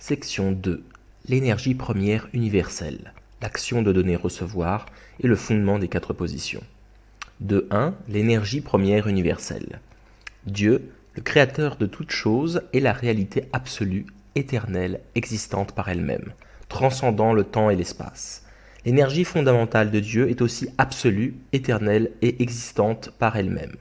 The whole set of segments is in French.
Section 2. L'énergie première universelle, l'action de donner-recevoir et le fondement des 4 positions. 2.1. L'énergie première universelle. Dieu, le créateur de toutes choses, est la réalité absolue, éternelle, existante par elle-même, transcendant le temps et l'espace. L'énergie fondamentale de Dieu est aussi absolue, éternelle et existante par elle-même.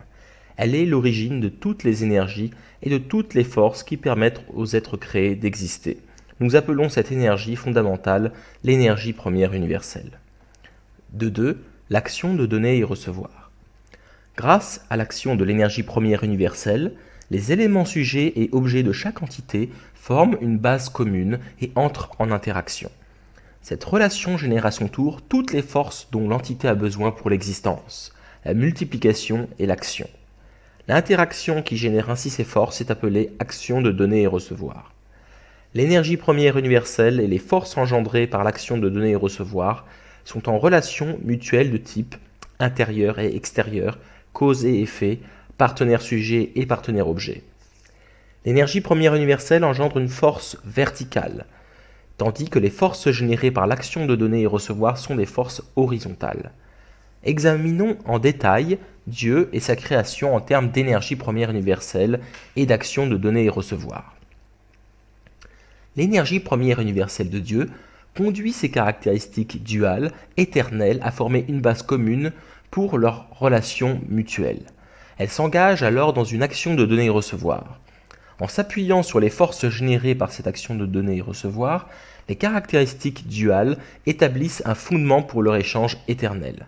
Elle est l'origine de toutes les énergies et de toutes les forces qui permettent aux êtres créés d'exister. Nous appelons cette énergie fondamentale l'énergie première universelle. 2.2. L'action de donner et recevoir. Grâce à l'action de l'énergie première universelle, les éléments sujets et objets de chaque entité forment une base commune et entrent en interaction. Cette relation génère à son tour toutes les forces dont l'entité a besoin pour l'existence, la multiplication et l'action. L'interaction qui génère ainsi ces forces est appelée action de donner et recevoir. L'énergie première universelle et les forces engendrées par l'action de donner et recevoir sont en relation mutuelle de type intérieur et extérieur, cause et effet, partenaire sujet et partenaire objet. L'énergie première universelle engendre une force verticale, tandis que les forces générées par l'action de donner et recevoir sont des forces horizontales. Examinons en détail Dieu et sa création en termes d'énergie première universelle et d'action de donner et recevoir. L'énergie première universelle de Dieu conduit ses caractéristiques duales, éternelles, à former une base commune pour leur relation mutuelle. Elle s'engage alors dans une action de donner et recevoir. En s'appuyant sur les forces générées par cette action de donner et recevoir, les caractéristiques duales établissent un fondement pour leur échange éternel.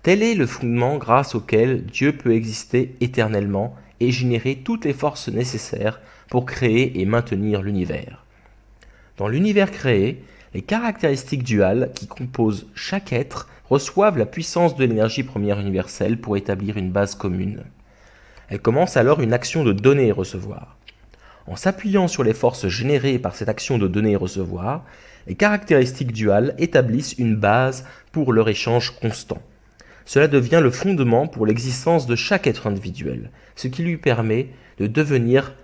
Tel est le fondement grâce auquel Dieu peut exister éternellement et générer toutes les forces nécessaires pour créer et maintenir l'univers. Dans l'univers créé, les caractéristiques duales qui composent chaque être reçoivent la puissance de l'énergie première universelle pour établir une base commune. Elle commence alors une action de donner et recevoir. En s'appuyant sur les forces générées par cette action de donner et recevoir, les caractéristiques duales établissent une base pour leur échange constant. Cela devient le fondement pour l'existence de chaque être individuel, ce qui lui permet de devenir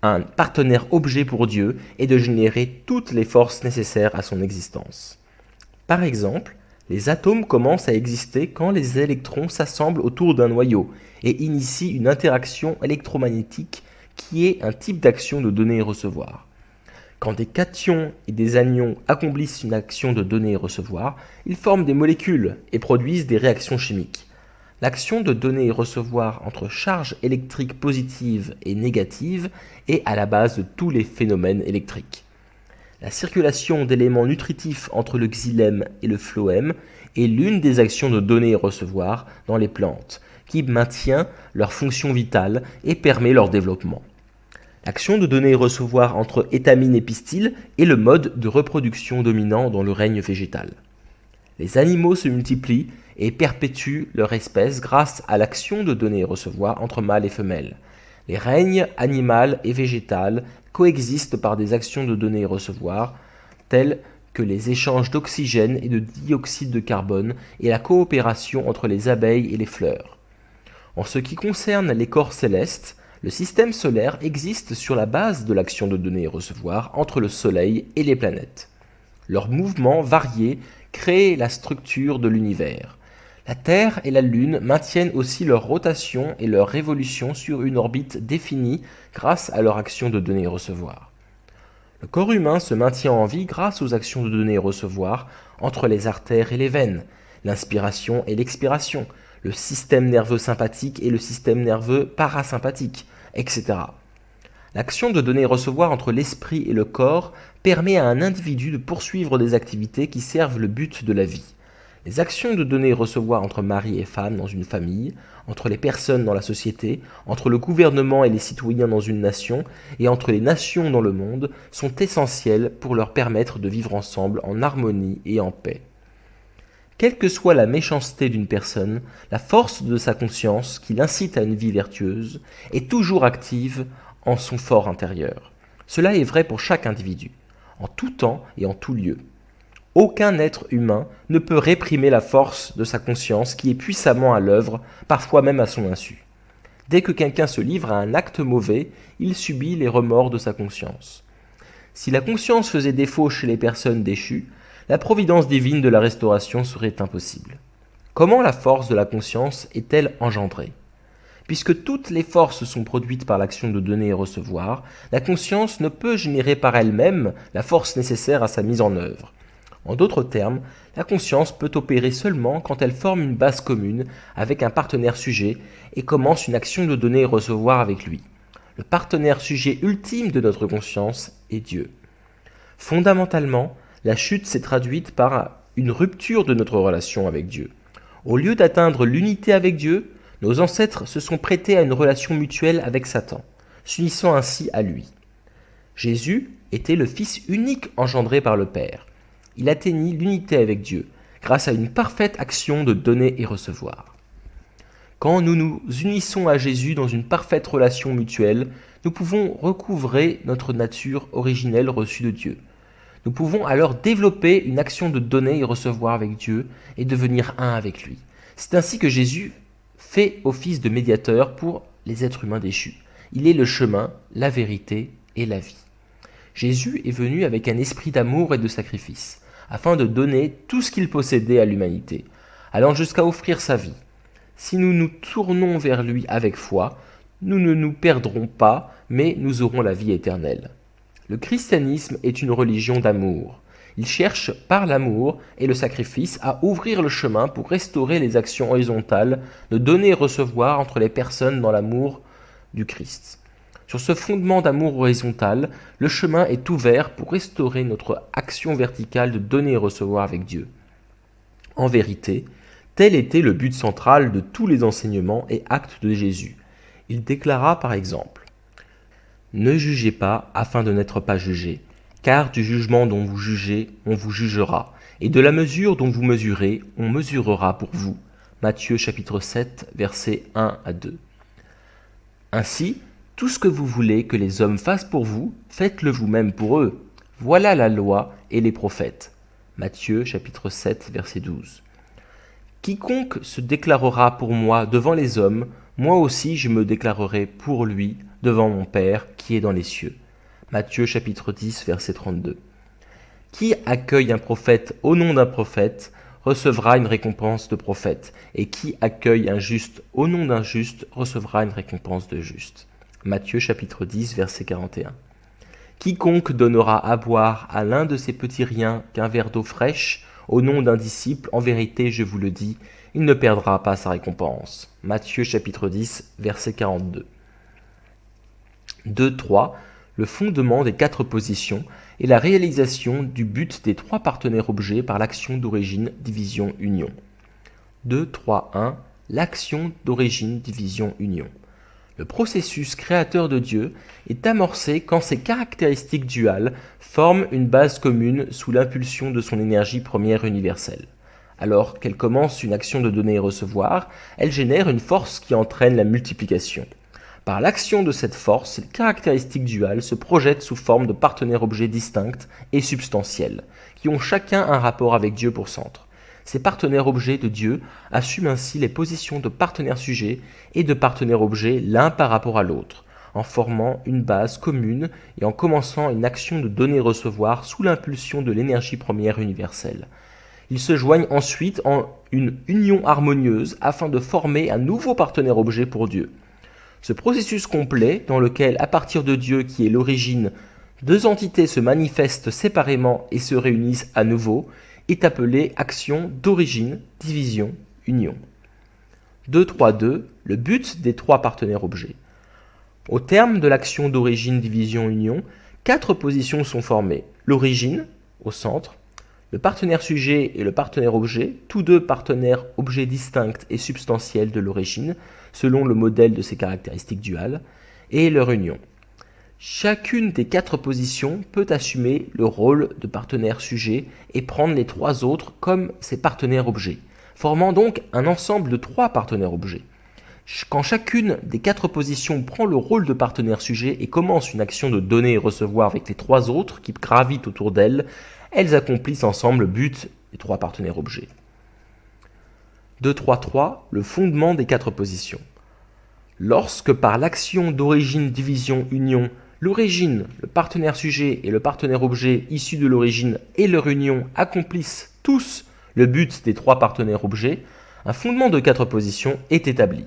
un partenaire objet pour Dieu et de générer toutes les forces nécessaires à son existence. Par exemple, les atomes commencent à exister quand les électrons s'assemblent autour d'un noyau et initient une interaction électromagnétique qui est un type d'action de donner et recevoir. Quand des cations et des anions accomplissent une action de donner et recevoir, ils forment des molécules et produisent des réactions chimiques. L'action de donner et recevoir entre charges électriques positives et négatives est à la base de tous les phénomènes électriques. La circulation d'éléments nutritifs entre le xylème et le phloème est l'une des actions de donner et recevoir dans les plantes, qui maintient leur fonction vitale et permet leur développement. L'action de donner et recevoir entre étamine et pistil est le mode de reproduction dominant dans le règne végétal. Les animaux se multiplient et perpétuent leur espèce grâce à l'action de donner et recevoir entre mâles et femelles. Les règnes animal et végétal coexistent par des actions de donner et recevoir, telles que les échanges d'oxygène et de dioxyde de carbone et la coopération entre les abeilles et les fleurs. En ce qui concerne les corps célestes, le système solaire existe sur la base de l'action de donner et recevoir entre le Soleil et les planètes. Leurs mouvements variés créent la structure de l'univers. La Terre et la Lune maintiennent aussi leur rotation et leur révolution sur une orbite définie grâce à leur action de donner et recevoir. Le corps humain se maintient en vie grâce aux actions de donner et recevoir entre les artères et les veines, l'inspiration et l'expiration, le système nerveux sympathique et le système nerveux parasympathique, etc. L'action de donner et recevoir entre l'esprit et le corps permet à un individu de poursuivre des activités qui servent le but de la vie. Les actions de donner et recevoir entre mari et femme dans une famille, entre les personnes dans la société, entre le gouvernement et les citoyens dans une nation, et entre les nations dans le monde, sont essentielles pour leur permettre de vivre ensemble en harmonie et en paix. Quelle que soit la méchanceté d'une personne, la force de sa conscience, qui l'incite à une vie vertueuse, est toujours active en son fort intérieur. Cela est vrai pour chaque individu, en tout temps et en tout lieu. Aucun être humain ne peut réprimer la force de sa conscience qui est puissamment à l'œuvre, parfois même à son insu. Dès que quelqu'un se livre à un acte mauvais, il subit les remords de sa conscience. Si la conscience faisait défaut chez les personnes déchues, la providence divine de la restauration serait impossible. Comment la force de la conscience est-elle engendrée ? Puisque toutes les forces sont produites par l'action de donner et recevoir, la conscience ne peut générer par elle-même la force nécessaire à sa mise en œuvre. En d'autres termes, la conscience peut opérer seulement quand elle forme une base commune avec un partenaire sujet et commence une action de donner et recevoir avec lui. Le partenaire sujet ultime de notre conscience est Dieu. Fondamentalement, la chute s'est traduite par une rupture de notre relation avec Dieu. Au lieu d'atteindre l'unité avec Dieu, nos ancêtres se sont prêtés à une relation mutuelle avec Satan, s'unissant ainsi à lui. Jésus était le Fils unique engendré par le Père. Il atteignit l'unité avec Dieu, grâce à une parfaite action de donner et recevoir. Quand nous nous unissons à Jésus dans une parfaite relation mutuelle, nous pouvons recouvrer notre nature originelle reçue de Dieu. Nous pouvons alors développer une action de donner et recevoir avec Dieu et devenir un avec lui. C'est ainsi que Jésus fait office de médiateur pour les êtres humains déchus. Il est le chemin, la vérité et la vie. Jésus est venu avec un esprit d'amour et de sacrifice, afin de donner tout ce qu'il possédait à l'humanité, allant jusqu'à offrir sa vie. Si nous nous tournons vers lui avec foi, nous ne nous perdrons pas, mais nous aurons la vie éternelle. Le christianisme est une religion d'amour. Il cherche par l'amour et le sacrifice à ouvrir le chemin pour restaurer les actions horizontales de donner et recevoir entre les personnes dans l'amour du Christ. Sur ce fondement d'amour horizontal, le chemin est ouvert pour restaurer notre action verticale de donner et recevoir avec Dieu. En vérité, tel était le but central de tous les enseignements et actes de Jésus. Il déclara par exemple « Ne jugez pas afin de n'être pas jugés, car du jugement dont vous jugez, on vous jugera, et de la mesure dont vous mesurez, on mesurera pour vous. » Matthieu chapitre 7, versets 1 à 2. Ainsi, tout ce que vous voulez que les hommes fassent pour vous, faites-le vous-même pour eux. Voilà la loi et les prophètes. Matthieu chapitre 7, verset 12. Quiconque se déclarera pour moi devant les hommes, moi aussi je me déclarerai pour lui devant mon Père qui est dans les cieux. Matthieu chapitre 10, verset 32. Qui accueille un prophète au nom d'un prophète recevra une récompense de prophète, et qui accueille un juste au nom d'un juste recevra une récompense de juste. Matthieu chapitre 10, verset 41. Quiconque donnera à boire à l'un de ces petits riens qu'un verre d'eau fraîche, au nom d'un disciple, en vérité je vous le dis, il ne perdra pas sa récompense. Matthieu chapitre 10, verset 42. 2.3. Le fondement des 4 positions et la réalisation du but des 3 partenaires objets par l'action d'origine, division, union. 2.3.1. L'action d'origine, division, union. Le processus créateur de Dieu est amorcé quand ses caractéristiques duales forment une base commune sous l'impulsion de son énergie première universelle. Alors qu'elle commence une action de donner et recevoir, elle génère une force qui entraîne la multiplication. Par l'action de cette force, les caractéristiques duales se projettent sous forme de partenaires objets distincts et substantiels, qui ont chacun un rapport avec Dieu pour centre. Ces partenaires objets de Dieu assument ainsi les positions de partenaires sujets et de partenaires objets l'un par rapport à l'autre, en formant une base commune et en commençant une action de donner-recevoir sous l'impulsion de l'énergie première universelle. Ils se joignent ensuite en une union harmonieuse afin de former un nouveau partenaire objet pour Dieu. Ce processus complet, dans lequel, à partir de Dieu qui est l'origine, 2 entités se manifestent séparément et se réunissent à nouveau, est appelé action d'origine, division, union. 2.3.2. Le but des 3 partenaires objets. Au terme de l'action d'origine, division, union, 4 positions sont formées. L'origine, au centre, le partenaire sujet et le partenaire objet, tous 2 partenaires objets distincts et substantiels de l'origine, selon le modèle de ses caractéristiques duales, et leur union. Chacune des 4 positions peut assumer le rôle de partenaire sujet et prendre les 3 autres comme ses partenaires objets, formant donc un ensemble de 3 partenaires objets. Quand chacune des 4 positions prend le rôle de partenaire sujet et commence une action de donner et recevoir avec les 3 autres qui gravitent autour d'elle, elles accomplissent ensemble le but des 3 partenaires objets. 2.3.3. Le fondement des 4 positions. Lorsque par l'action d'origine, division, union, L'origine, le partenaire sujet et le partenaire objet issus de l'origine et leur union accomplissent tous le but des trois partenaires objets, un fondement de 4 positions est établi.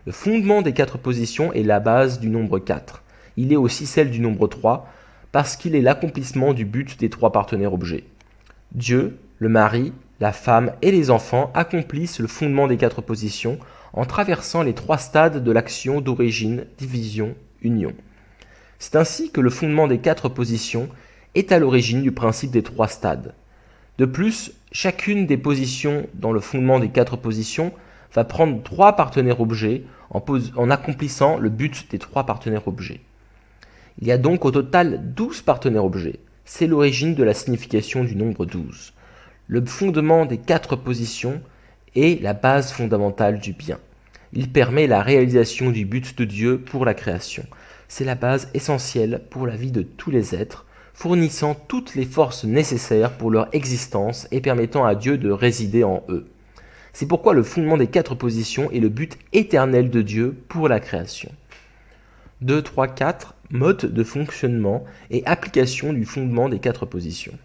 Le fondement des 4 positions est la base du nombre 4. Il est aussi celle du nombre 3 parce qu'il est l'accomplissement du but des trois partenaires objets. Dieu, le mari, la femme et les enfants accomplissent le fondement des 4 positions en traversant les 3 stades de l'action d'origine, division, union. C'est ainsi que le fondement des 4 positions est à l'origine du principe des 3 stades. De plus, chacune des positions dans le fondement des 4 positions va prendre 3 partenaires objets en accomplissant le but des 3 partenaires objets. Il y a donc au total 12 partenaires objets. C'est l'origine de la signification du nombre 12. Le fondement des 4 positions est la base fondamentale du bien. Il permet la réalisation du but de Dieu pour la création. C'est la base essentielle pour la vie de tous les êtres, fournissant toutes les forces nécessaires pour leur existence et permettant à Dieu de résider en eux. C'est pourquoi le fondement des 4 positions est le but éternel de Dieu pour la création. 2, 3, 4, mode de fonctionnement et application du fondement des 4 positions.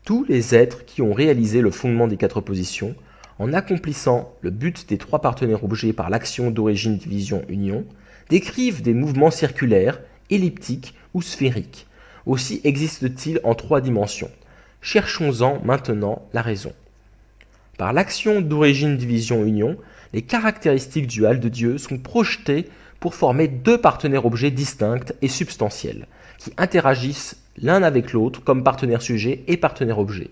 Tous les êtres qui ont réalisé le fondement des 4 positions, en accomplissant le but des 3 partenaires objets par l'action d'origine, division, union, décrivent des mouvements circulaires, elliptiques ou sphériques. Aussi existe-t-il en 3 dimensions. Cherchons-en maintenant la raison. Par l'action d'origine, division, union, les caractéristiques duales de Dieu sont projetées pour former 2 partenaires objets distincts et substantiels, qui interagissent l'un avec l'autre comme partenaire sujet et partenaire objet.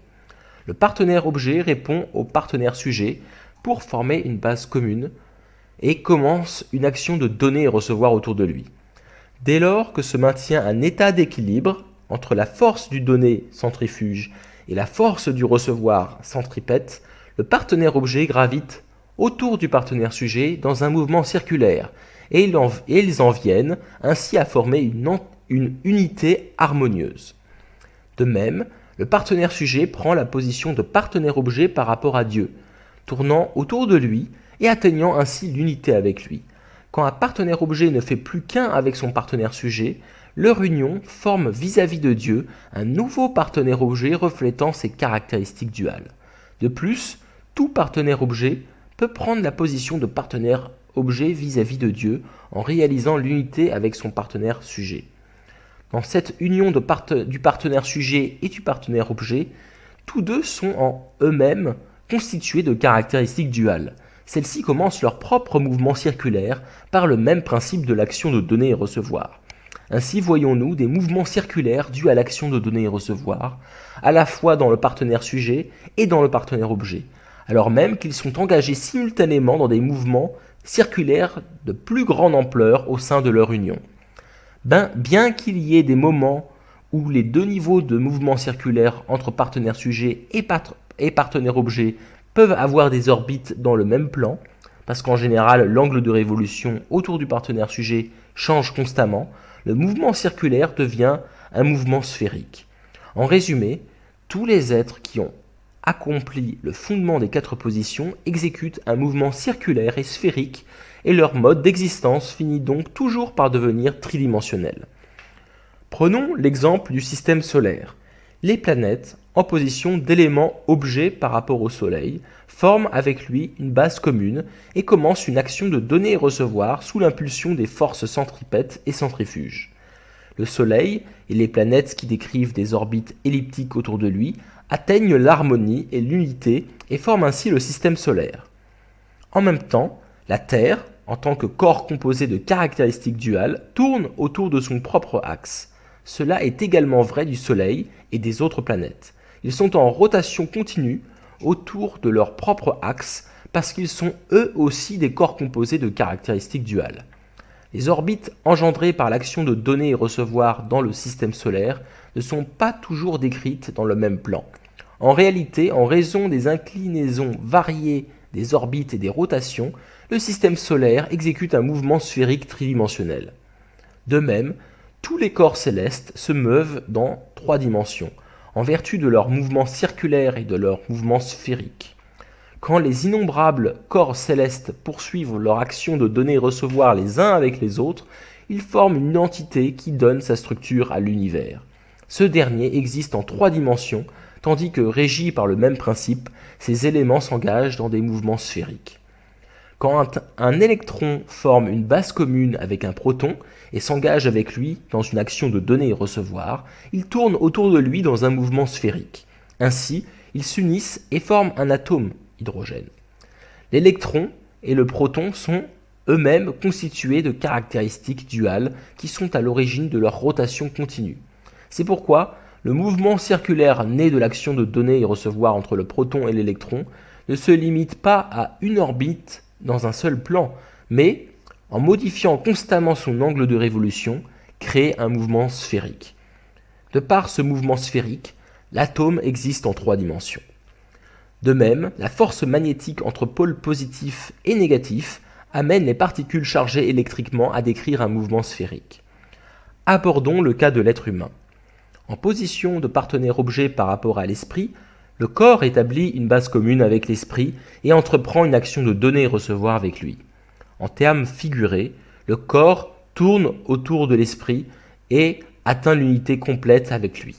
Le partenaire objet répond au partenaire sujet pour former une base commune et commence une action de donner et recevoir autour de lui. Dès lors que se maintient un état d'équilibre entre la force du donner centrifuge et la force du recevoir centripète, le partenaire objet gravite autour du partenaire sujet dans un mouvement circulaire et ils en viennent ainsi à former une unité harmonieuse. De même, le partenaire sujet prend la position de partenaire objet par rapport à Dieu, tournant autour de lui et atteignant ainsi l'unité avec lui. Quand un partenaire objet ne fait plus qu'un avec son partenaire sujet, leur union forme vis-à-vis de Dieu un nouveau partenaire objet reflétant ses caractéristiques duales. De plus, tout partenaire objet peut prendre la position de partenaire objet vis-à-vis de Dieu en réalisant l'unité avec son partenaire sujet. Dans cette union du partenaire sujet et du partenaire objet, tous deux sont en eux-mêmes constitués de caractéristiques duales. Celles-ci commencent leur propre mouvement circulaire par le même principe de l'action de donner et recevoir. Ainsi voyons-nous des mouvements circulaires dus à l'action de donner et recevoir, à la fois dans le partenaire sujet et dans le partenaire objet, alors même qu'ils sont engagés simultanément dans des mouvements circulaires de plus grande ampleur au sein de leur union. Bien qu'il y ait des moments où les 2 niveaux de mouvement circulaire entre partenaire sujet et partenaire objet peuvent avoir des orbites dans le même plan, parce qu'en général l'angle de révolution autour du partenaire sujet change constamment, le mouvement circulaire devient un mouvement sphérique. En résumé, tous les êtres qui ont accompli le fondement des 4 positions exécutent un mouvement circulaire et sphérique et leur mode d'existence finit donc toujours par devenir tridimensionnel. Prenons l'exemple du système solaire. Les planètes, en position d'éléments objets par rapport au Soleil, forment avec lui une base commune et commencent une action de donner et recevoir sous l'impulsion des forces centripètes et centrifuges. Le Soleil et les planètes qui décrivent des orbites elliptiques autour de lui atteignent l'harmonie et l'unité et forment ainsi le système solaire. En même temps, la Terre, en tant que corps composé de caractéristiques duales, tourne autour de son propre axe. Cela est également vrai du Soleil et des autres planètes. Ils sont en rotation continue autour de leur propre axe parce qu'ils sont eux aussi des corps composés de caractéristiques duales. Les orbites engendrées par l'action de donner et recevoir dans le système solaire ne sont pas toujours décrites dans le même plan. En réalité, en raison des inclinaisons variées des orbites et des rotations, le système solaire exécute un mouvement sphérique tridimensionnel. De même, tous les corps célestes se meuvent dans 3 dimensions, en vertu de leur mouvement circulaire et de leur mouvement sphérique. Quand les innombrables corps célestes poursuivent leur action de donner et recevoir les uns avec les autres, ils forment une entité qui donne sa structure à l'univers. Ce dernier existe en 3 dimensions, tandis que, régis par le même principe, ces éléments s'engagent dans des mouvements sphériques. Quand un électron forme une base commune avec un proton et s'engage avec lui dans une action de donner et recevoir, ils tournent autour de lui dans un mouvement sphérique. Ainsi, ils s'unissent et forment un atome, hydrogène. L'électron et le proton sont eux-mêmes constitués de caractéristiques duales qui sont à l'origine de leur rotation continue. C'est pourquoi le mouvement circulaire né de l'action de donner et recevoir entre le proton et l'électron ne se limite pas à une orbite dans un seul plan, mais, en modifiant constamment son angle de révolution, crée un mouvement sphérique. De par ce mouvement sphérique, l'atome existe en 3 dimensions. De même, la force magnétique entre pôles positifs et négatifs amène les particules chargées électriquement à décrire un mouvement sphérique. Abordons le cas de l'être humain. En position de partenaire-objet par rapport à l'esprit, le corps établit une base commune avec l'esprit et entreprend une action de donner et recevoir avec lui. En termes figurés, le corps tourne autour de l'esprit et atteint l'unité complète avec lui.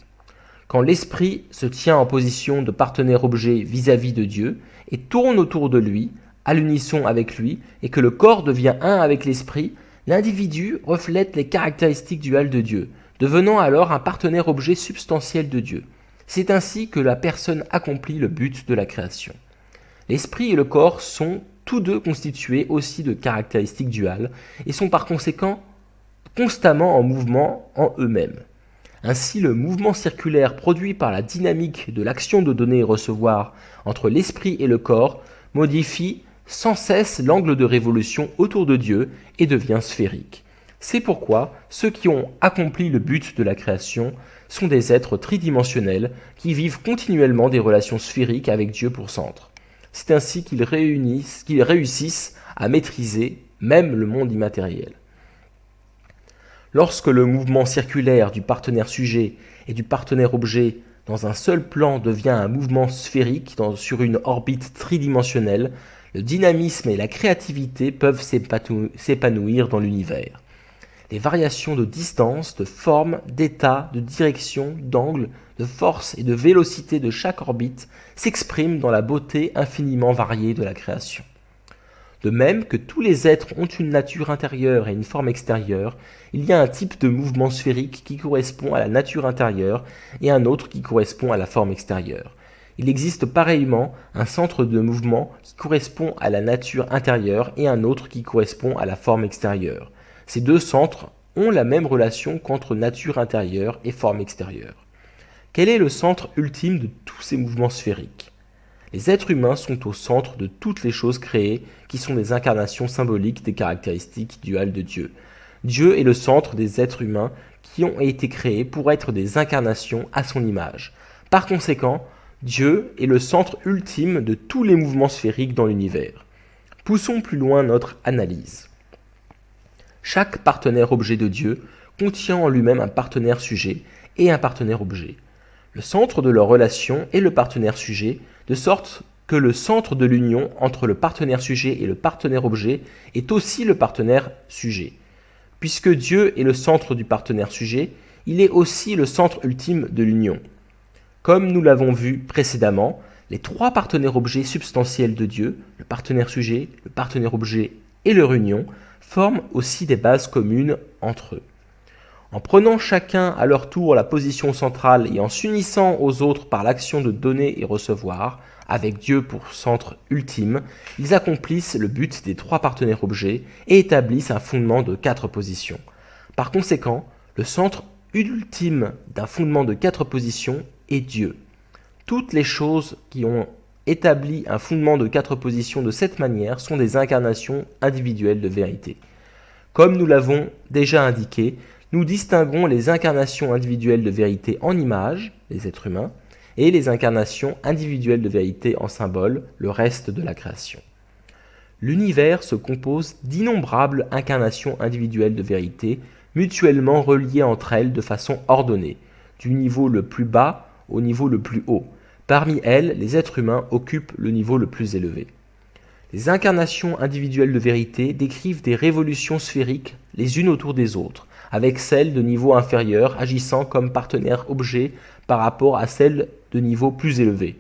Quand l'esprit se tient en position de partenaire-objet vis-à-vis de Dieu et tourne autour de lui, à l'unisson avec lui, et que le corps devient un avec l'esprit, l'individu reflète les caractéristiques duales de Dieu, devenant alors un partenaire-objet substantiel de Dieu. C'est ainsi que la personne accomplit le but de la création. L'esprit et le corps sont tous deux constitués aussi de caractéristiques duales et sont par conséquent constamment en mouvement en eux-mêmes. Ainsi, le mouvement circulaire produit par la dynamique de l'action de donner et recevoir entre l'esprit et le corps modifie sans cesse l'angle de révolution autour de Dieu et devient sphérique. C'est pourquoi ceux qui ont accompli le but de la création sont des êtres tridimensionnels qui vivent continuellement des relations sphériques avec Dieu pour centre. C'est ainsi qu'ils réussissent à maîtriser même le monde immatériel. Lorsque le mouvement circulaire du partenaire sujet et du partenaire objet dans un seul plan devient un mouvement sphérique sur une orbite tridimensionnelle, le dynamisme et la créativité peuvent s'épanouir dans l'univers. Les variations de distance, de forme, d'état, de direction, d'angle, de force et de vélocité de chaque orbite s'expriment dans la beauté infiniment variée de la création. De même que tous les êtres ont une nature intérieure et une forme extérieure, il y a un type de mouvement sphérique qui correspond à la nature intérieure et un autre qui correspond à la forme extérieure. Il existe pareillement un centre de mouvement qui correspond à la nature intérieure et un autre qui correspond à la forme extérieure. Ces deux centres ont la même relation qu'entre nature intérieure et forme extérieure. Quel est le centre ultime de tous ces mouvements sphériques ? Les êtres humains sont au centre de toutes les choses créées qui sont des incarnations symboliques des caractéristiques duales de Dieu. Dieu est le centre des êtres humains qui ont été créés pour être des incarnations à son image. Par conséquent, Dieu est le centre ultime de tous les mouvements sphériques dans l'univers. Poussons plus loin notre analyse. Chaque partenaire objet de Dieu contient en lui-même un partenaire sujet et un partenaire objet. Le centre de leur relation est le partenaire sujet, de sorte que le centre de l'union entre le partenaire sujet et le partenaire objet est aussi le partenaire sujet. Puisque Dieu est le centre du partenaire sujet, il est aussi le centre ultime de l'union. Comme nous l'avons vu précédemment, les 3 partenaires objets substantiels de Dieu, le partenaire sujet, le partenaire objet et leur union, forment aussi des bases communes entre eux. En prenant chacun à leur tour la position centrale et en s'unissant aux autres par l'action de donner et recevoir, avec Dieu pour centre ultime, ils accomplissent le but des 3 partenaires objets et établissent un fondement de 4 positions. Par conséquent, le centre ultime d'un fondement de 4 positions est Dieu. Toutes les choses qui ont établi un fondement de 4 positions de cette manière sont des incarnations individuelles de vérité. Comme nous l'avons déjà indiqué, nous distinguons les incarnations individuelles de vérité en images, les êtres humains, et les incarnations individuelles de vérité en symboles, le reste de la création. L'univers se compose d'innombrables incarnations individuelles de vérité, mutuellement reliées entre elles de façon ordonnée, du niveau le plus bas au niveau le plus haut. Parmi elles, les êtres humains occupent le niveau le plus élevé. Les incarnations individuelles de vérité décrivent des révolutions sphériques les unes autour des autres, avec celles de niveau inférieur agissant comme partenaires objets par rapport à celles de niveau plus élevé.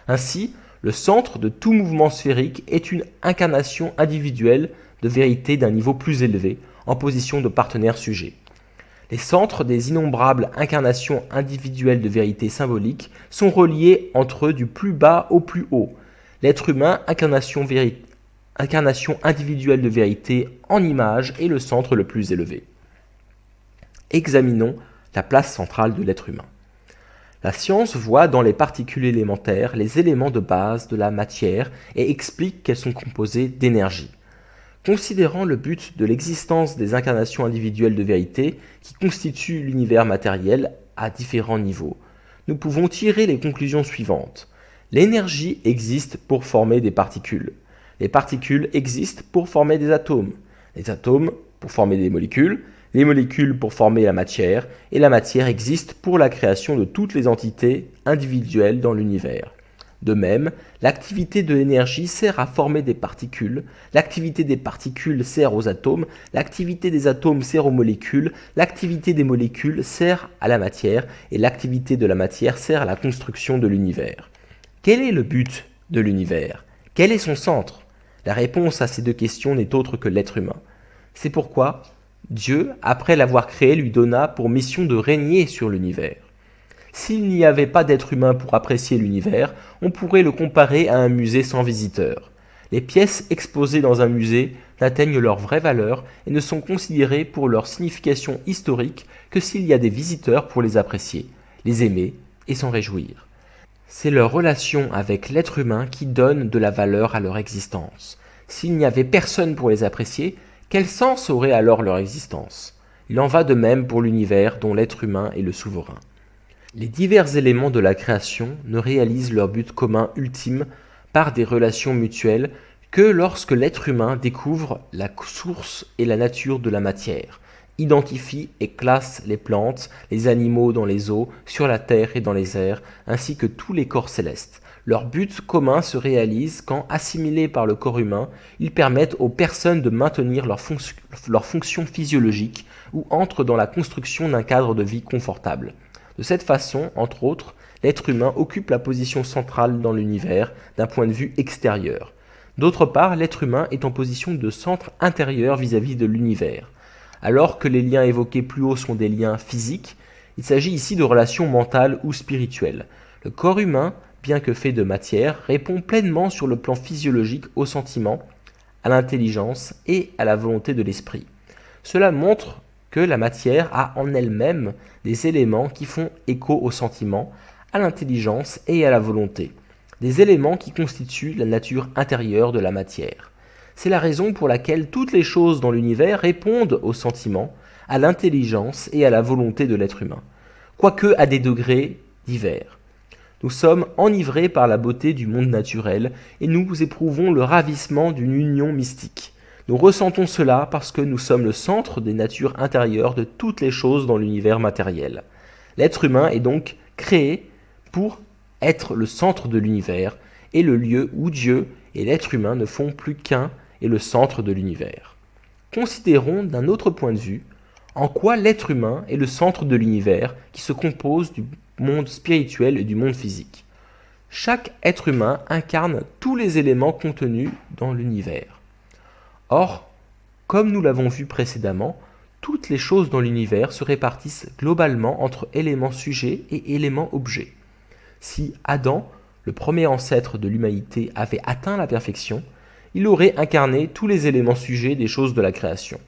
Ainsi, le centre de tout mouvement sphérique est une incarnation individuelle de vérité d'un niveau plus élevé, en position de partenaire sujet. Les centres des innombrables incarnations individuelles de vérité symbolique sont reliés entre eux du plus bas au plus haut. L'être humain, incarnation individuelle de vérité en image, est le centre le plus élevé. Examinons la place centrale de l'être humain. La science voit dans les particules élémentaires les éléments de base de la matière et explique qu'elles sont composées d'énergie. Considérant le but de l'existence des incarnations individuelles de vérité qui constituent l'univers matériel à différents niveaux, nous pouvons tirer les conclusions suivantes. L'énergie existe pour former des particules. Les particules existent pour former des atomes. Les atomes pour former des molécules. Les molécules pour former la matière. Et la matière existe pour la création de toutes les entités individuelles dans l'univers. De même, l'activité de l'énergie sert à former des particules, l'activité des particules sert aux atomes, l'activité des atomes sert aux molécules, l'activité des molécules sert à la matière, et l'activité de la matière sert à la construction de l'univers. Quel est le but de l'univers? Quel est son centre? La réponse à ces deux questions n'est autre que l'être humain. C'est pourquoi Dieu, après l'avoir créé, lui donna pour mission de régner sur l'univers. S'il n'y avait pas d'être humain pour apprécier l'univers, on pourrait le comparer à un musée sans visiteurs. Les pièces exposées dans un musée n'atteignent leur vraie valeur et ne sont considérées pour leur signification historique que s'il y a des visiteurs pour les apprécier, les aimer et s'en réjouir. C'est leur relation avec l'être humain qui donne de la valeur à leur existence. S'il n'y avait personne pour les apprécier, quel sens aurait alors leur existence? Il en va de même pour l'univers dont l'être humain est le souverain. Les divers éléments de la création ne réalisent leur but commun ultime par des relations mutuelles que lorsque l'être humain découvre la source et la nature de la matière, identifie et classe les plantes, les animaux dans les eaux, sur la terre et dans les airs, ainsi que tous les corps célestes. Leur but commun se réalise quand, assimilés par le corps humain, ils permettent aux personnes de maintenir leur fonction physiologique ou entrent dans la construction d'un cadre de vie confortable. De cette façon, entre autres, l'être humain occupe la position centrale dans l'univers d'un point de vue extérieur. D'autre part, l'être humain est en position de centre intérieur vis-à-vis de l'univers. Alors que les liens évoqués plus haut sont des liens physiques, il s'agit ici de relations mentales ou spirituelles. Le corps humain, bien que fait de matière, répond pleinement sur le plan physiologique aux sentiments, à l'intelligence et à la volonté de l'esprit. Cela montre que la matière a en elle-même des éléments qui font écho aux sentiments, à l'intelligence et à la volonté, des éléments qui constituent la nature intérieure de la matière. C'est la raison pour laquelle toutes les choses dans l'univers répondent aux sentiments, à l'intelligence et à la volonté de l'être humain, quoique à des degrés divers. Nous sommes enivrés par la beauté du monde naturel et nous éprouvons le ravissement d'une union mystique. Nous ressentons cela parce que nous sommes le centre des natures intérieures de toutes les choses dans l'univers matériel. L'être humain est donc créé pour être le centre de l'univers et le lieu où Dieu et l'être humain ne font plus qu'un et le centre de l'univers. Considérons d'un autre point de vue en quoi l'être humain est le centre de l'univers qui se compose du monde spirituel et du monde physique. Chaque être humain incarne tous les éléments contenus dans l'univers. Or, comme nous l'avons vu précédemment, toutes les choses dans l'univers se répartissent globalement entre éléments sujets et éléments objets. Si Adam, le premier ancêtre de l'humanité, avait atteint la perfection, il aurait incarné tous les éléments sujets des choses de la création.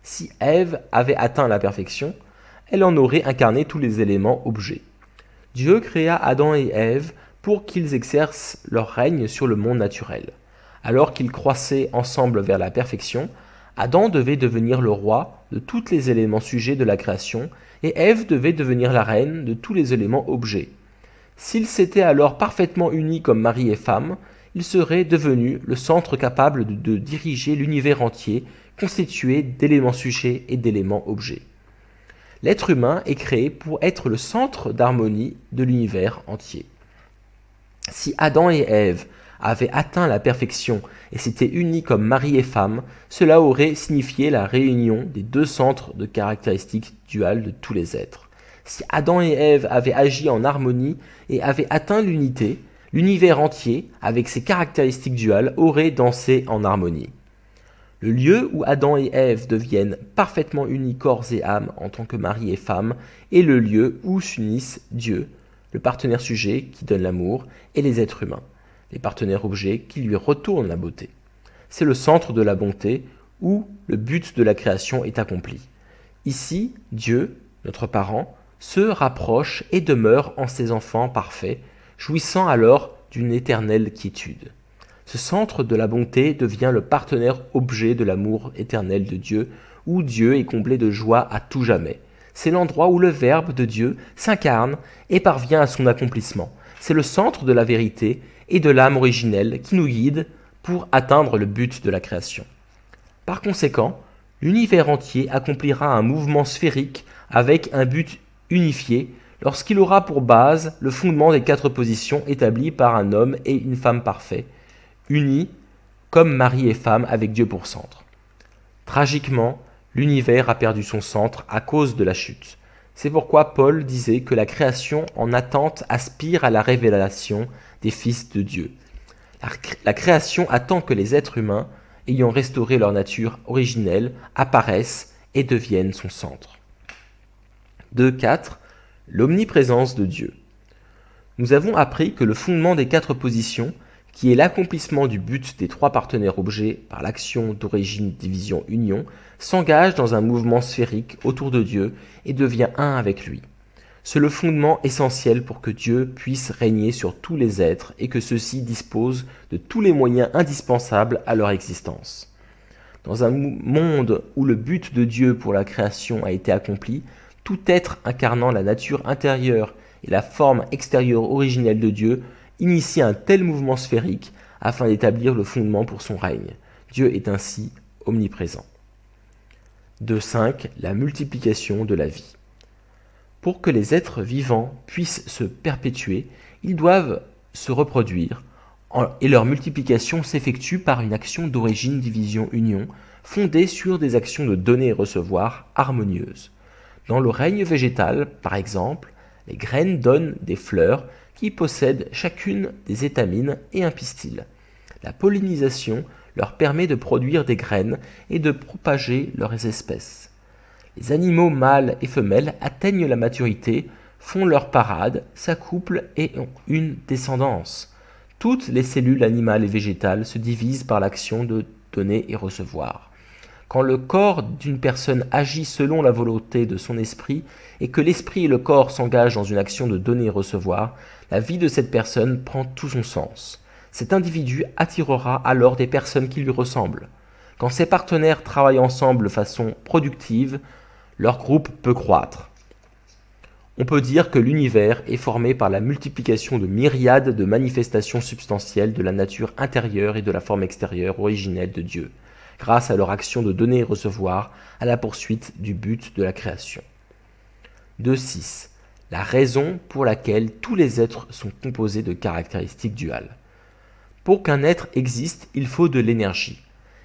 Si Ève avait atteint la perfection, elle en aurait incarné tous les éléments objets. Dieu créa Adam et Ève pour qu'ils exercent leur règne sur le monde naturel. Alors qu'ils croissaient ensemble vers la perfection, Adam devait devenir le roi de tous les éléments sujets de la création et Ève devait devenir la reine de tous les éléments objets. S'ils s'étaient alors parfaitement unis comme mari et femme, ils seraient devenus le centre capable de diriger l'univers entier, constitué d'éléments sujets et d'éléments objets. L'être humain est créé pour être le centre d'harmonie de l'univers entier. Si Adam et Ève avaient atteint la perfection et s'étaient unis comme mari et femme, cela aurait signifié la réunion des deux centres de caractéristiques duales de tous les êtres. Si Adam et Ève avaient agi en harmonie et avaient atteint l'unité, l'univers entier, avec ses caractéristiques duales, aurait dansé en harmonie. Le lieu où Adam et Ève deviennent parfaitement unis corps et âme en tant que mari et femme est le lieu où s'unissent Dieu, le partenaire sujet qui donne l'amour, et les êtres humains, les partenaires objets qui lui retournent la beauté. C'est le centre de la bonté où le but de la création est accompli. Ici, Dieu, notre parent, se rapproche et demeure en ses enfants parfaits, jouissant alors d'une éternelle quiétude. Ce centre de la bonté devient le partenaire objet de l'amour éternel de Dieu, où Dieu est comblé de joie à tout jamais. C'est l'endroit où le Verbe de Dieu s'incarne et parvient à son accomplissement. C'est le centre de la vérité et de l'âme originelle qui nous guide pour atteindre le but de la création. Par conséquent, l'univers entier accomplira un mouvement sphérique avec un but unifié lorsqu'il aura pour base le fondement des 4 positions établies par un homme et une femme parfaits, unis comme mari et femme avec Dieu pour centre. Tragiquement, l'univers a perdu son centre à cause de la chute. C'est pourquoi Paul disait que la création en attente aspire à la révélation des fils de Dieu. La création attend que les êtres humains, ayant restauré leur nature originelle, apparaissent et deviennent son centre. 2.4. L'omniprésence de Dieu. Nous avons appris que le fondement des 4 positions, qui est l'accomplissement du but des 3 partenaires objets par l'action d'origine, division, union, s'engage dans un mouvement sphérique autour de Dieu et devient un avec lui. C'est le fondement essentiel pour que Dieu puisse régner sur tous les êtres et que ceux-ci disposent de tous les moyens indispensables à leur existence. Dans un monde où le but de Dieu pour la création a été accompli, tout être incarnant la nature intérieure et la forme extérieure originelle de Dieu initie un tel mouvement sphérique afin d'établir le fondement pour son règne. Dieu est ainsi omniprésent. 2.5. La multiplication de la vie. Pour que les êtres vivants puissent se perpétuer, ils doivent se reproduire et leur multiplication s'effectue par une action d'origine, division, union fondée sur des actions de donner et recevoir harmonieuses. Dans le règne végétal, par exemple, les graines donnent des fleurs qui possèdent chacune des étamines et un pistil. La pollinisation leur permet de produire des graines et de propager leurs espèces. Les animaux mâles et femelles atteignent la maturité, font leur parade, s'accouplent et ont une descendance. Toutes les cellules animales et végétales se divisent par l'action de donner et recevoir. Quand le corps d'une personne agit selon la volonté de son esprit et que l'esprit et le corps s'engagent dans une action de donner et recevoir, la vie de cette personne prend tout son sens. Cet individu attirera alors des personnes qui lui ressemblent. Quand ses partenaires travaillent ensemble de façon productive, leur groupe peut croître. On peut dire que l'univers est formé par la multiplication de myriades de manifestations substantielles de la nature intérieure et de la forme extérieure originelle de Dieu, grâce à leur action de donner et recevoir à la poursuite du but de la création. 2.6. La raison pour laquelle tous les êtres sont composés de caractéristiques duales. Pour qu'un être existe, il faut de l'énergie,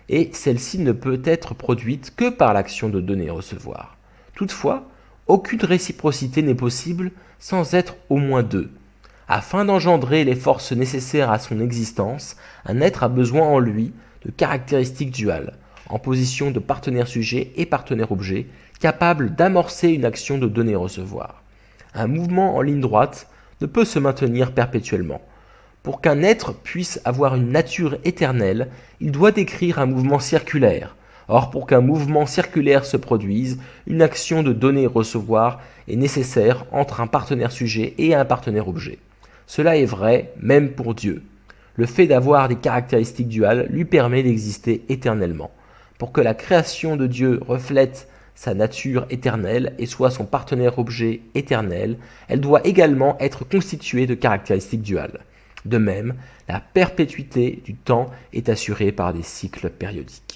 et celle-ci ne peut être produite que par l'action de donner et recevoir. Toutefois, aucune réciprocité n'est possible sans être au moins 2. Afin d'engendrer les forces nécessaires à son existence, un être a besoin en lui de caractéristiques duales, en position de partenaire sujet et partenaire objet, capables d'amorcer une action de donner et recevoir. Un mouvement en ligne droite ne peut se maintenir perpétuellement. Pour qu'un être puisse avoir une nature éternelle, il doit décrire un mouvement circulaire. Or, pour qu'un mouvement circulaire se produise, une action de donner et recevoir est nécessaire entre un partenaire sujet et un partenaire objet. Cela est vrai même pour Dieu. Le fait d'avoir des caractéristiques duales lui permet d'exister éternellement. Pour que la création de Dieu reflète sa nature éternelle et soit son partenaire objet éternel, elle doit également être constituée de caractéristiques duales. De même, la perpétuité du temps est assurée par des cycles périodiques.